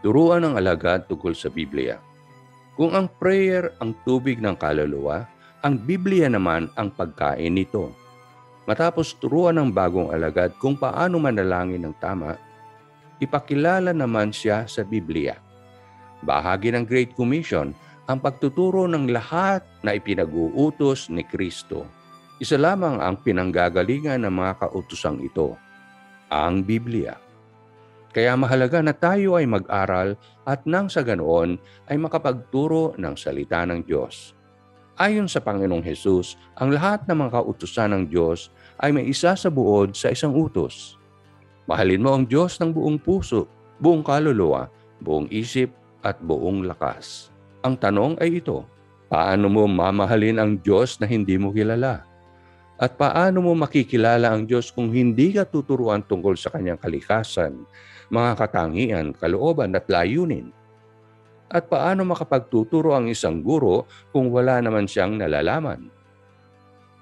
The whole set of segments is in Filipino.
Turuan ng alagad tungkol sa Biblia. Kung ang prayer ang tubig ng kaluluwa, ang Biblia naman ang pagkain nito. Matapos turuan ng bagong alagad kung paano manalangin ng tama, ipakilala naman siya sa Biblia. Bahagi ng Great Commission ang pagtuturo ng lahat na ipinag-uutos ni Kristo. Isa lamang ang pinanggagalingan ng mga kautosang ito, ang Biblia. Kaya mahalaga na tayo ay mag-aral at nang sa ganoon ay makapagturo ng salita ng Diyos. Ayon sa Panginoong Hesus, ang lahat ng mga kautusan ng Diyos ay may isa sa buod sa isang utos. Mahalin mo ang Diyos ng buong puso, buong kaluluwa, buong isip at buong lakas. Ang tanong ay ito, paano mo mamahalin ang Diyos na hindi mo kilala? At paano mo makikilala ang Diyos kung hindi ka tuturuan tungkol sa kanyang kalikasan, mga katangian, kalooban at layunin? At paano makapagtuturo ang isang guro kung wala naman siyang nalalaman?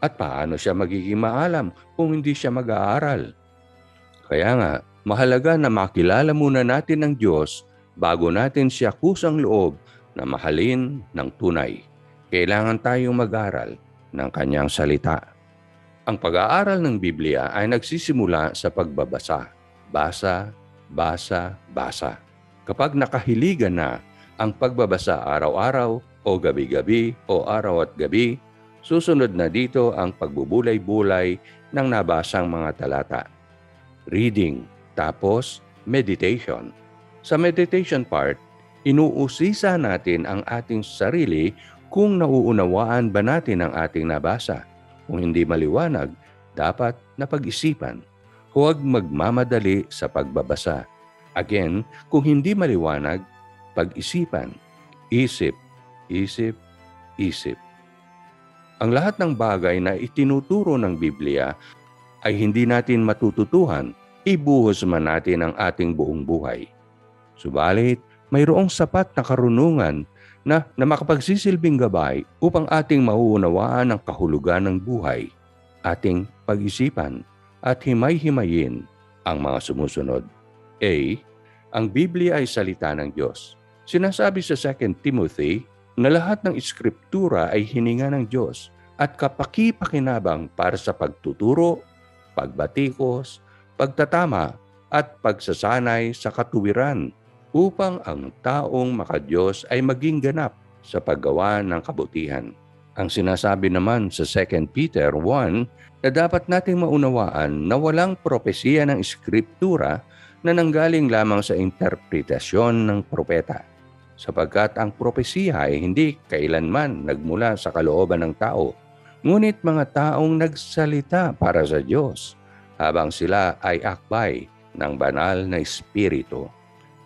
At paano siya magiging maalam kung hindi siya mag-aaral? Kaya nga, mahalaga na makilala muna natin ang Diyos bago natin siya kusang loob na mahalin ng tunay. Kailangan tayong mag-aral ng kanyang salita. Ang pag-aaral ng Biblia ay nagsisimula sa pagbabasa. Basa, basa, basa. Kapag nakahiligan na ang pagbabasa araw-araw o gabi-gabi o araw at gabi, susunod na dito ang pagbubulay-bulay ng nabasang mga talata. Reading, tapos meditation. Sa meditation part, inuusisa natin ang ating sarili kung nauunawaan ba natin ang ating nabasa. Kung hindi maliwanag, dapat napag-isipan. Huwag magmamadali sa pagbabasa. Again, kung hindi maliwanag, pag-isipan. Isip, isip, isip. Ang lahat ng bagay na itinuturo ng Biblia ay hindi natin matututuhan, ibuhos man natin ang ating buong buhay. Subalit, mayroong sapat na karunungan na makapagsisilbing gabay upang ating mauunawaan ang kahulugan ng buhay, ating pag-isipan at himay-himayin ang mga sumusunod. A. Ang Biblia ay salita ng Diyos. Sinasabi sa 2 Timothy na lahat ng Eskriptura ay hininga ng Diyos at kapaki-pakinabang para sa pagtuturo, pagbatikos, pagtatama at pagsasanay sa katuwiran, upang ang taong makadiyos ay maging ganap sa paggawa ng kabutihan. Ang sinasabi naman sa 2 Peter 1 na dapat nating maunawaan na walang propesiya ng Eskriptura na nanggaling lamang sa interpretasyon ng propeta, sapagkat ang propesiya ay hindi kailanman nagmula sa kalooban ng tao, ngunit mga taong nagsalita para sa Diyos habang sila ay akbay ng banal na Espiritu.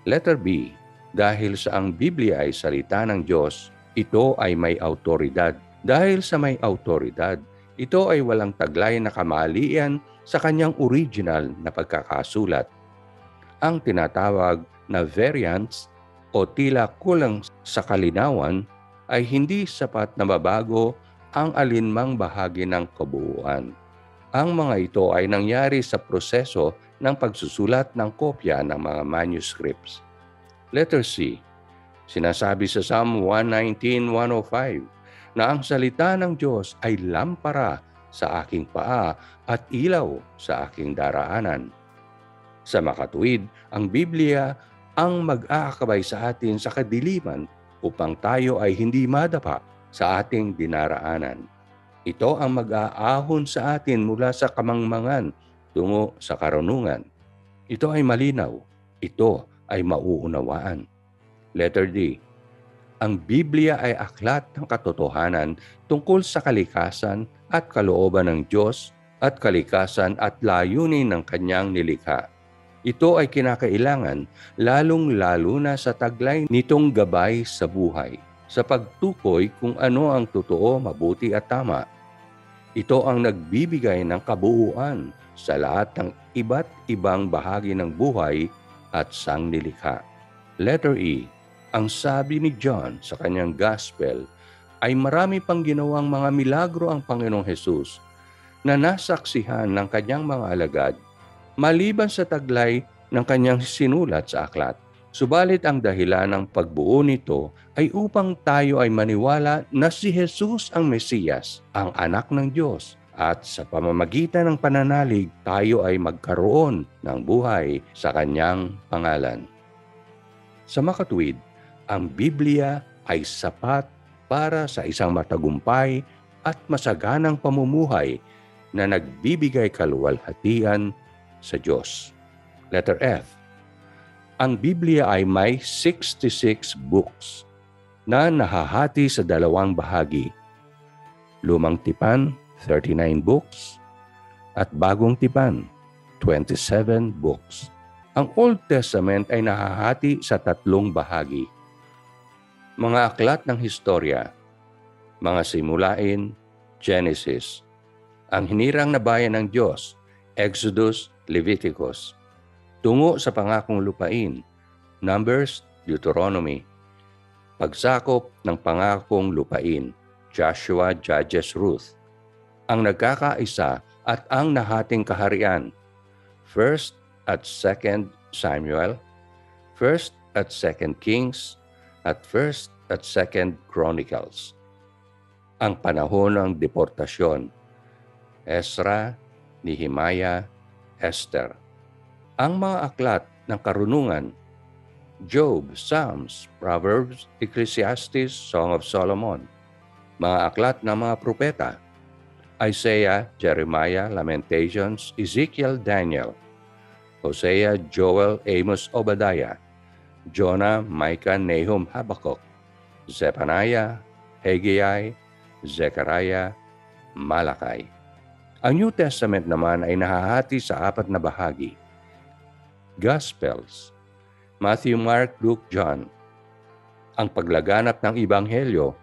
Letter B. Dahil sa ang Biblia ay salita ng Diyos, ito ay may autoridad. Dahil sa may autoridad, ito ay walang taglay na kamalian sa kanyang original na pagkakasulat. Ang tinatawag na variants o tila kulang sa kalinawan ay hindi sapat na mabago ang alinmang bahagi ng kabuuan. Ang mga ito ay nangyari sa proseso ng pagsusulat ng kopya ng mga manuscripts. Letter C. Sinasabi sa Psalm 119:105 na ang salita ng Diyos ay lampara sa aking paa at ilaw sa aking daraanan. Sa makatuwid, ang Biblia ang mag-aakabay sa atin sa kadiliman upang tayo ay hindi madapa sa ating dinaraanan. Ito ang mag-aahon sa atin mula sa kamangmangan tungo sa karunungan. Ito ay malinaw. Ito ay mauunawaan. Letter D. Ang Biblia ay aklat ng katotohanan tungkol sa kalikasan at kalooban ng Diyos at kalikasan at layunin ng kanyang nilikha. Ito ay kinakailangan lalong-lalo na sa taglay nitong gabay sa buhay, sa pagtukoy kung ano ang totoo, mabuti at tama. Ito ang nagbibigay ng kabuuan sa lahat ng iba't ibang bahagi ng buhay at sangnilikha. Letter E. Ang sabi ni John sa kanyang gospel ay marami pang ginawang mga milagro ang Panginoong Hesus na nasaksihan ng kanyang mga alagad maliban sa taglay ng kanyang sinulat sa aklat. Subalit ang dahilan ng pagbuo nito ay upang tayo ay maniwala na si Jesus ang Mesiyas, ang anak ng Diyos, at sa pamamagitan ng pananalig tayo ay magkaroon ng buhay sa kanyang pangalan. Sa makatuwid, ang Biblia ay sapat para sa isang matagumpay at masaganang pamumuhay na nagbibigay kaluwalhatian sa Diyos. Letter F. Ang Biblia ay may 66 books na nahahati sa dalawang bahagi. Lumang Tipan, 39 books, at Bagong Tipan, 27 books. Ang Old Testament ay nahahati sa tatlong bahagi. Mga aklat ng historya, mga simulain, Genesis. Ang hinirang na bayan ng Diyos, Exodus, Leviticus. Tungo sa pangakong lupain, Numbers, Deuteronomy. Pagsakop ng pangakong lupain, Joshua, Judges, Ruth. Ang nagkakaisa at ang nahating kaharian, 1st at 2nd Samuel, 1st at 2nd Kings, at 1st at 2nd Chronicles. Ang panahon ng deportasyon, Ezra, Nehemiah, Esther. Ang mga aklat ng karunungan, Job, Psalms, Proverbs, Ecclesiastes, Song of Solomon. Mga aklat ng mga propeta, Isaiah, Jeremiah, Lamentations, Ezekiel, Daniel, Hosea, Joel, Amos, Obadiah, Jonah, Micah, Nahum, Habakkuk, Zephaniah, Haggai, Zechariah, Malachi. Ang New Testament naman ay nahahati sa 4 na bahagi. Gospels, Matthew, Mark, Luke, John. Ang paglaganap ng Ebanghelyo,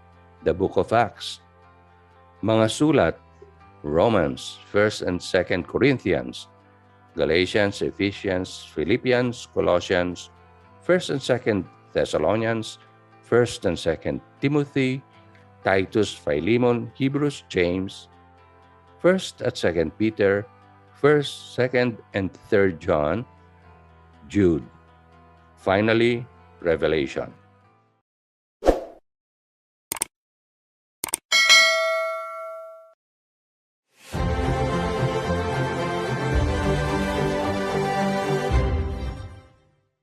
the Book of Acts. Mga sulat, Romans, 1st and 2nd Corinthians, Galatians, Ephesians, Philippians, Colossians, 1st and 2nd Thessalonians, 1st and 2nd Timothy, Titus, Philemon, Hebrews, James, 1st at 2nd Peter, 1st, 2nd, and 3rd John, Jude. Finally, Revelation.